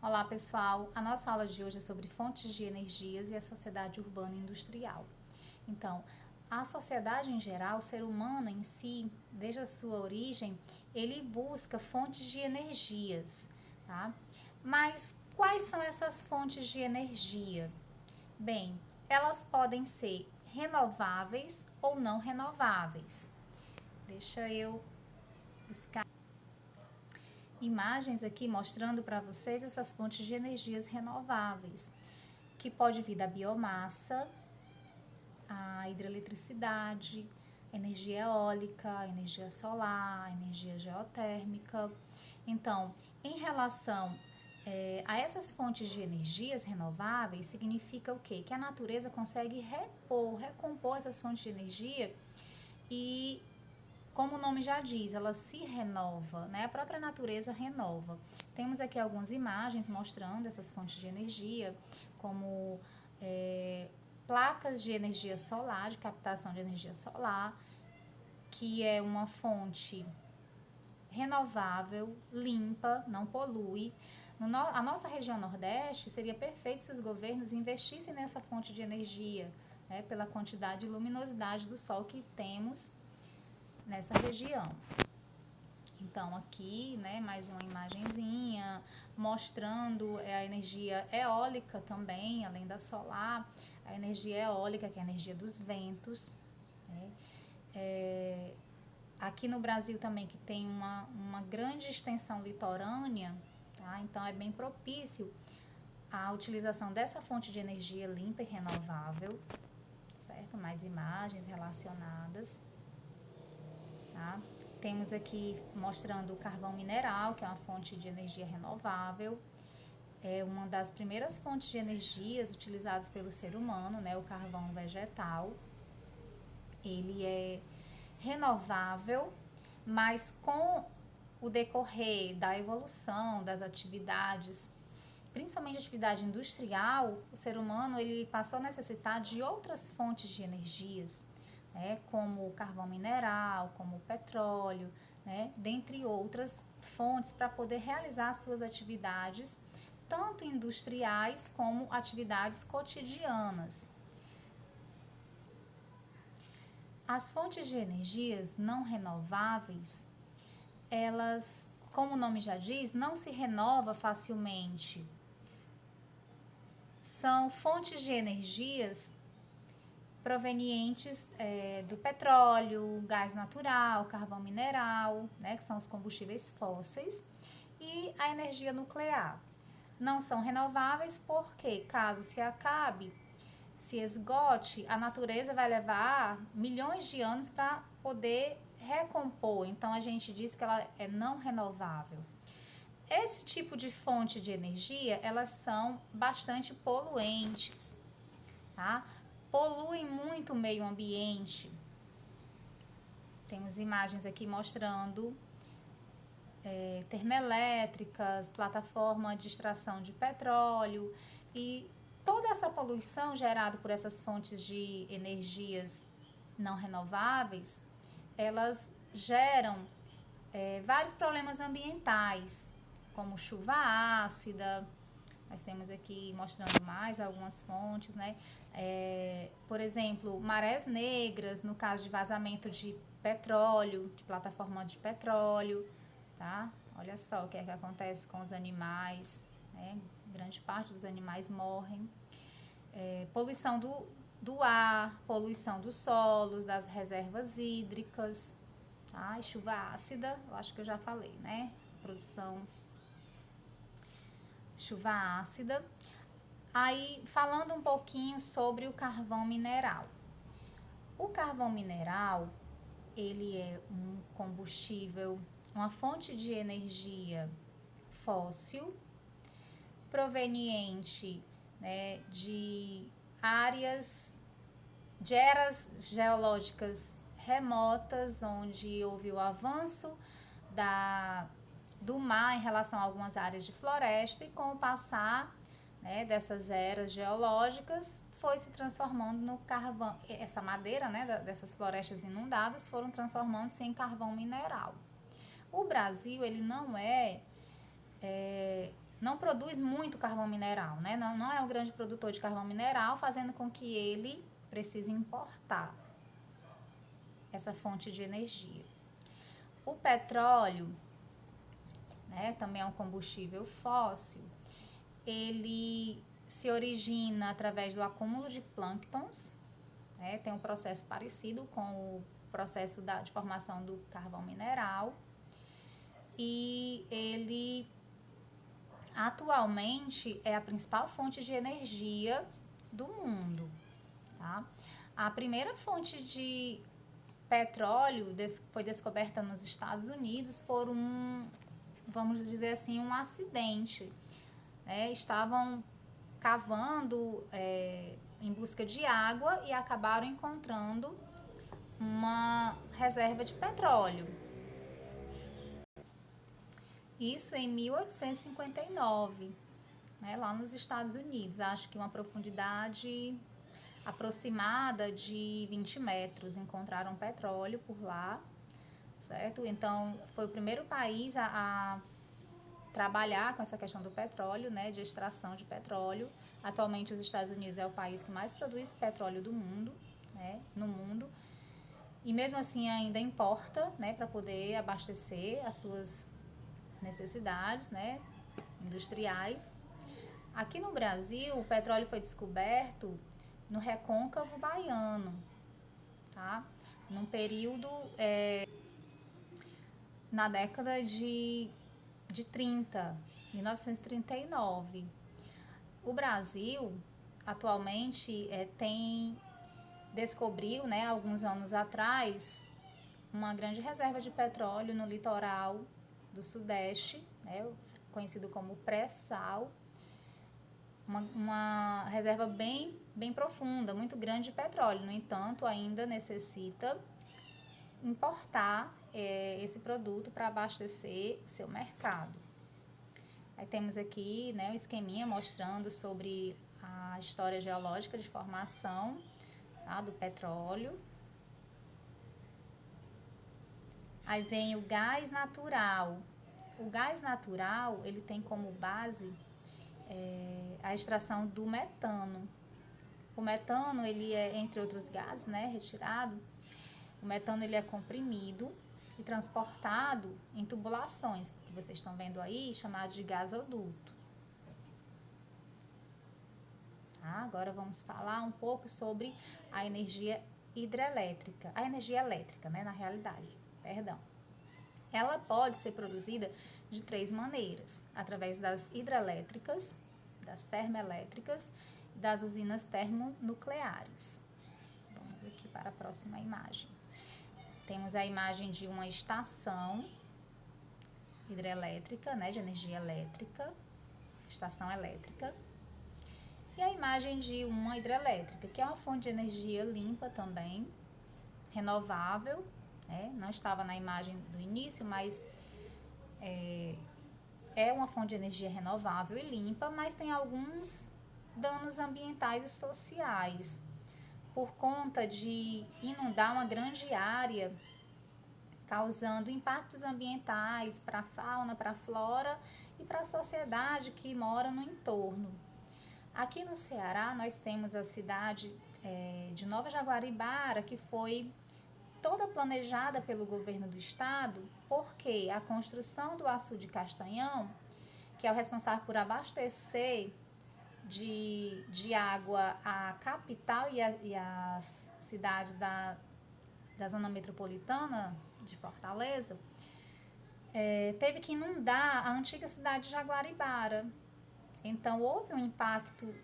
Olá pessoal, a nossa aula de hoje é sobre fontes de energias e a sociedade urbana e industrial. Então, a sociedade em geral, o ser humano em si, desde a sua origem, ele busca fontes de energias, tá? Mas quais são essas fontes de energia? Bem, elas podem ser renováveis ou não renováveis. Deixa eu buscar imagens aqui mostrando para vocês essas fontes de energias renováveis, que pode vir da biomassa, a hidroeletricidade, energia eólica, energia solar, energia geotérmica. Então, em relação a essas fontes de energias renováveis, significa o quê? Que a natureza consegue recompor essas fontes de energia e, como o nome já diz, ela se renova, né? A própria natureza renova. Temos aqui algumas imagens mostrando essas fontes de energia, como placas de energia solar, de captação de energia solar, que é uma fonte renovável, limpa, não polui. A nossa região Nordeste seria perfeito se os governos investissem nessa fonte de energia, né, pela quantidade de luminosidade do sol que temos nessa região. Então aqui, né, mais uma imagenzinha mostrando a energia eólica também, além da solar, a energia eólica, que é a energia dos ventos, né? Aqui no Brasil também, que tem uma grande extensão litorânea, tá? Então é bem propício a utilização dessa fonte de energia limpa e renovável, certo? Mais imagens relacionadas, tá? Temos aqui mostrando o carvão mineral, que é uma fonte de energia renovável. É uma das primeiras fontes de energias utilizadas pelo ser humano, né? O carvão vegetal. Ele é renovável, mas com o decorrer da evolução das atividades, principalmente atividade industrial, o ser humano ele passou a necessitar de outras fontes de energias, né, como o carvão mineral, como o petróleo, né, dentre outras fontes para poder realizar suas atividades, tanto industriais como atividades cotidianas. As fontes de energias não renováveis, elas, como o nome já diz, não se renova facilmente. São fontes de energias provenientes do petróleo, gás natural, carvão mineral, né, que são os combustíveis fósseis, e a energia nuclear. Não são renováveis porque, caso se acabe, se esgote, a natureza vai levar milhões de anos para poder recompor. Então a gente diz que ela é não renovável. Esse tipo de fonte de energia, elas são bastante poluentes, tá? Poluem muito o meio ambiente. Temos imagens aqui mostrando termoelétricas, plataforma de extração de petróleo e toda essa poluição gerada por essas fontes de energias não renováveis, elas geram vários problemas ambientais, como chuva ácida. Nós temos aqui mostrando mais algumas fontes, né? Por exemplo, marés negras, no caso de vazamento de petróleo, de plataforma de petróleo, tá? Olha só o que é que acontece com os animais, né? Grande parte dos animais morrem. Poluição do ar, poluição dos solos, das reservas hídricas, tá? E chuva ácida, eu acho que eu já falei, né? Produção chuva ácida. Aí, falando um pouquinho sobre o carvão mineral. O carvão mineral, ele é um combustível, uma fonte de energia fóssil, proveniente, né, de eras geológicas remotas, onde houve o avanço do mar em relação a algumas áreas de floresta, e com o passar, né, dessas eras geológicas foi se transformando no carvão, essa madeira, né, dessas florestas inundadas foram transformando-se em carvão mineral. O Brasil, ele não é não produz muito carvão mineral, né? Não é um grande produtor de carvão mineral, fazendo com que ele precise importar essa fonte de energia. O petróleo, né, também é um combustível fóssil, ele se origina através do acúmulo de plânctons, né, tem um processo parecido com o processo de formação do carvão mineral, e ele atualmente é a principal fonte de energia do mundo, tá? A primeira fonte de petróleo foi descoberta nos Estados Unidos por vamos dizer assim, um acidente, né? Estavam cavando em busca de água e acabaram encontrando uma reserva de petróleo. Isso em 1859, né, lá nos Estados Unidos. Acho que uma profundidade aproximada de 20 metros. Encontraram petróleo por lá, certo? Então, foi o primeiro país a trabalhar com essa questão do petróleo, né, de extração de petróleo. Atualmente, os Estados Unidos é o país que mais produz petróleo do mundo, né, no mundo. E mesmo assim ainda importa, né, para poder abastecer as suas necessidades, né, industriais. Aqui no Brasil, o petróleo foi descoberto no Recôncavo Baiano, tá? Num período na década de 30, 1939. O Brasil atualmente descobriu, né, alguns anos atrás, uma grande reserva de petróleo no litoral do Sudeste, né, conhecido como pré-sal, uma reserva bem profunda, muito grande de petróleo. No entanto, ainda necessita importar esse produto para abastecer seu mercado. Aí temos aqui, né, um esqueminha mostrando sobre a história geológica de formação, tá, do petróleo. Aí vem o gás natural. O gás natural, ele tem como base a extração do metano. O metano, ele é, entre outros gases, né, retirado. O metano, ele é comprimido e transportado em tubulações, que vocês estão vendo aí, chamado de gasoduto. Tá? Agora vamos falar um pouco sobre a energia hidrelétrica. A energia elétrica, né, na realidade, perdão. Ela pode ser produzida de 3 maneiras: através das hidrelétricas, das termoelétricas e das usinas termonucleares. Vamos aqui para a próxima imagem. Temos a imagem de uma estação hidrelétrica, né, de energia elétrica, estação elétrica, e a imagem de uma hidrelétrica, que é uma fonte de energia limpa também, renovável, né, não estava na imagem do início, mas é uma fonte de energia renovável e limpa, mas tem alguns danos ambientais e sociais, por conta de inundar uma grande área, causando impactos ambientais para a fauna, para a flora e para a sociedade que mora no entorno. Aqui no Ceará, nós temos a cidade de Nova Jaguaribara, que foi toda planejada pelo governo do estado, porque a construção do açude Castanhão, que é o responsável por abastecer de água a capital e a cidade da zona metropolitana de Fortaleza, teve que inundar a antiga cidade de Jaguaribara. Então, houve um impacto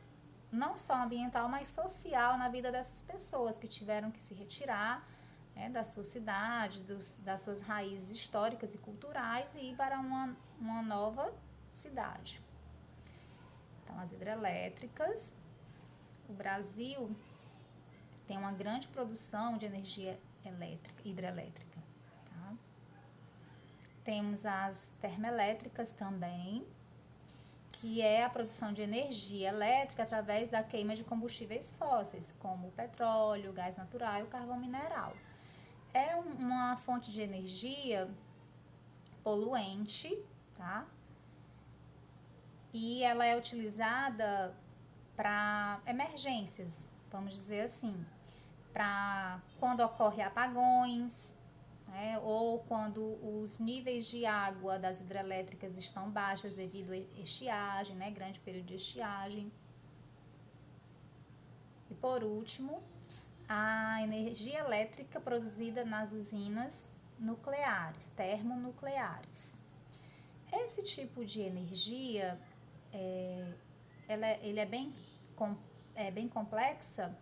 não só ambiental, mas social na vida dessas pessoas que tiveram que se retirar, né, da sua cidade, das suas raízes históricas e culturais e ir para uma nova cidade. Então, as hidrelétricas, o Brasil tem uma grande produção de energia hidrelétrica. Tá? Temos as termoelétricas também, que é a produção de energia elétrica através da queima de combustíveis fósseis, como o petróleo, o gás natural e o carvão mineral. É uma fonte de energia poluente, tá? e ela é utilizada para emergências, vamos dizer assim, para quando ocorre apagões, né, ou quando os níveis de água das hidrelétricas estão baixas devido a estiagem, né, grande período de estiagem. E por último, a energia elétrica produzida nas usinas nucleares, termonucleares. Esse tipo de energia, ele é bem complexa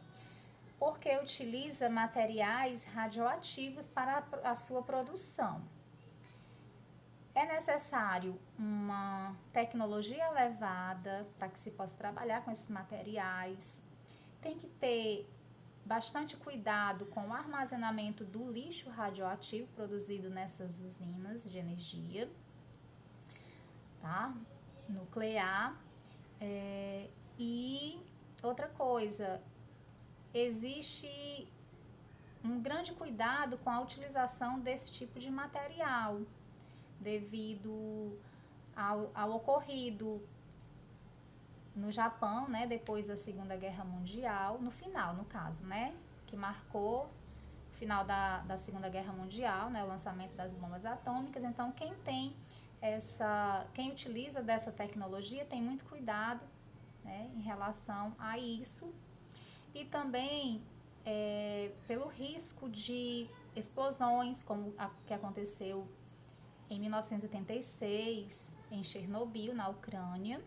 porque utiliza materiais radioativos para a sua produção. É necessário uma tecnologia elevada para que se possa trabalhar com esses materiais. Tem que ter bastante cuidado com o armazenamento do lixo radioativo produzido nessas usinas de energia, tá? Nuclear. E outra coisa, existe um grande cuidado com a utilização desse tipo de material, devido ao ocorrido no Japão, né, depois da Segunda Guerra Mundial, no final, no caso, né, que marcou o final da Segunda Guerra Mundial, né, o lançamento das bombas atômicas. Então, quem utiliza dessa tecnologia tem muito cuidado, né, em relação a isso, e também pelo risco de explosões, como a que aconteceu em 1986 em Chernobyl, na Ucrânia,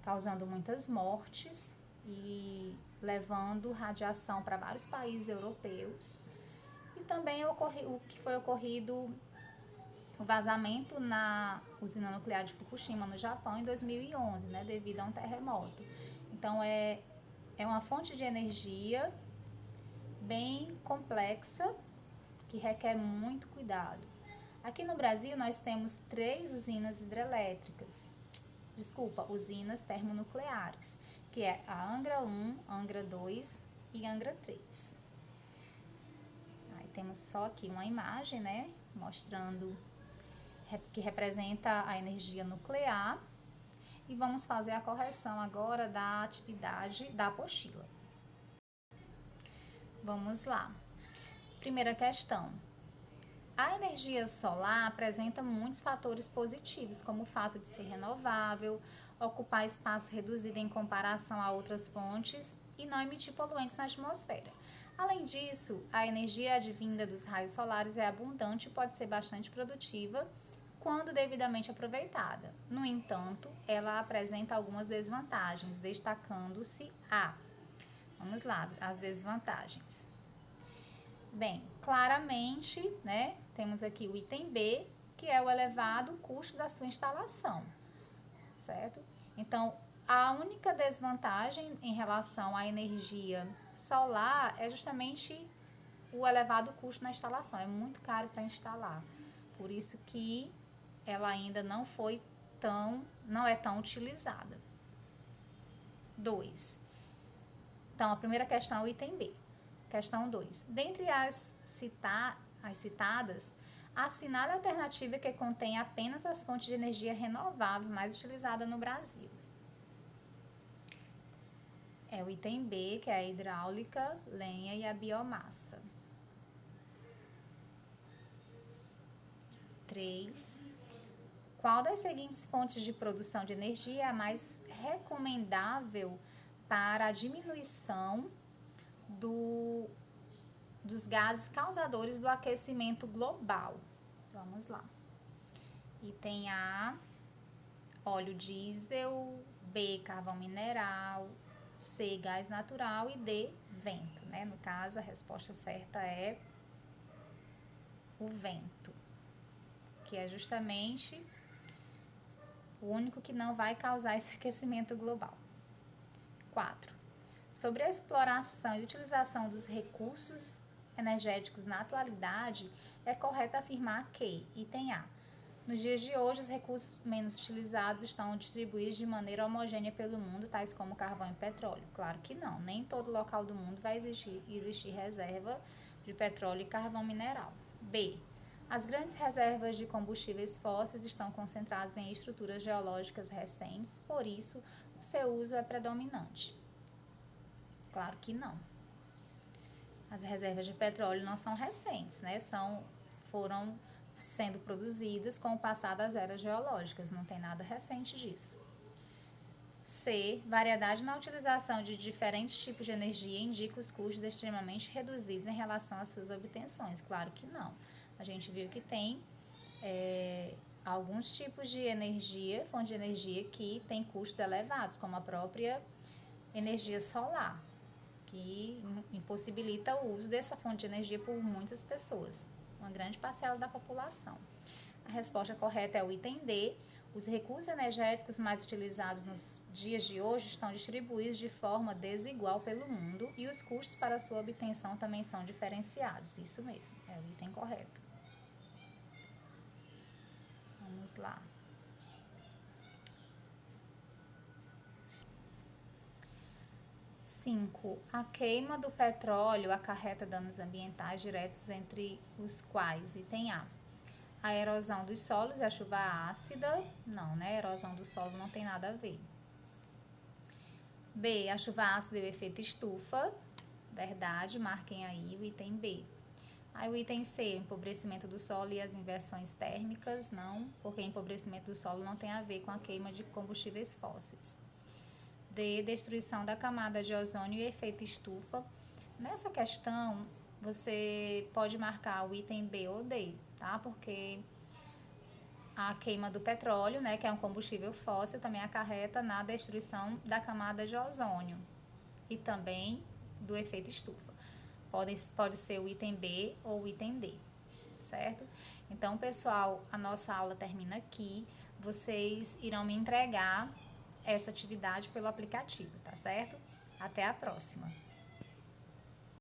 causando muitas mortes e levando radiação para vários países europeus. E também o que foi ocorrido o vazamento na usina nuclear de Fukushima, no Japão, em 2011, né, devido a um terremoto. Então, é uma fonte de energia bem complexa, que requer muito cuidado. Aqui no Brasil, nós temos 3 usinas usinas termonucleares, que é a Angra 1, Angra 2 e Angra 3. Aí temos só aqui uma imagem, né, mostrando que representa a energia nuclear. E vamos fazer a correção agora da atividade da apostila. Vamos lá. Primeira questão. A energia solar apresenta muitos fatores positivos, como o fato de ser renovável, ocupar espaço reduzido em comparação a outras fontes e não emitir poluentes na atmosfera. Além disso, a energia advinda dos raios solares é abundante e pode ser bastante produtiva quando devidamente aproveitada. No entanto, ela apresenta algumas desvantagens, destacando-se vamos lá, as desvantagens. Bem, claramente, né, temos aqui o item B, que é o elevado custo da sua instalação, certo? Então, a única desvantagem em relação à energia solar é justamente o elevado custo na instalação. É muito caro para instalar, por isso que ela ainda não é tão utilizada. 2. Então, a primeira questão é o item B. Questão 2. Dentre as citadas, assinale a alternativa que contém apenas as fontes de energia renovável mais utilizada no Brasil. É o item B, que é a hidráulica, lenha e a biomassa. 3. Qual das seguintes fontes de produção de energia é a mais recomendável para a diminuição dos gases causadores do aquecimento global? Vamos lá. Item A, óleo diesel, B, carvão mineral, C, gás natural e D, vento, né? No caso, a resposta certa é o vento, que é justamente o único que não vai causar esse aquecimento global. 4. Sobre a exploração e utilização dos recursos energéticos na atualidade, é correto afirmar que, item A, nos dias de hoje, os recursos menos utilizados estão distribuídos de maneira homogênea pelo mundo, tais como carvão e petróleo. Claro que não, nem em todo local do mundo vai existir reserva de petróleo e carvão mineral. B, As grandes reservas de combustíveis fósseis estão concentradas em estruturas geológicas recentes, por isso o seu uso é predominante. Claro que não. As reservas de petróleo não são recentes, né? Foram sendo produzidas com o passar das eras geológicas, não tem nada recente disso. C. Variedade na utilização de diferentes tipos de energia indica os custos extremamente reduzidos em relação às suas obtenções. Claro que não. A gente viu que tem alguns tipos de energia, fonte de energia que tem custos elevados, como a própria energia solar, que impossibilita o uso dessa fonte de energia por muitas pessoas, uma grande parcela da população. A resposta correta é o item D. Os recursos energéticos mais utilizados nos dias de hoje estão distribuídos de forma desigual pelo mundo e os custos para sua obtenção também são diferenciados. Isso mesmo, é o item correto. Vamos lá. A queima do petróleo acarreta danos ambientais diretos, entre os quais, item A erosão dos solos e a chuva ácida. Não, né? A erosão do solo não tem nada a ver. B, a chuva ácida e o efeito estufa. Verdade, marquem aí o item B. Aí o item C, empobrecimento do solo e as inversões térmicas. Não, porque empobrecimento do solo não tem a ver com a queima de combustíveis fósseis. D, destruição da camada de ozônio e efeito estufa. Nessa questão, você pode marcar o item B ou D, tá? Porque a queima do petróleo, né, que é um combustível fóssil, também acarreta na destruição da camada de ozônio e também do efeito estufa. Pode ser o item B ou o item D, certo? Então, pessoal, a nossa aula termina aqui. Vocês irão me entregar essa atividade pelo aplicativo, tá certo? Até a próxima!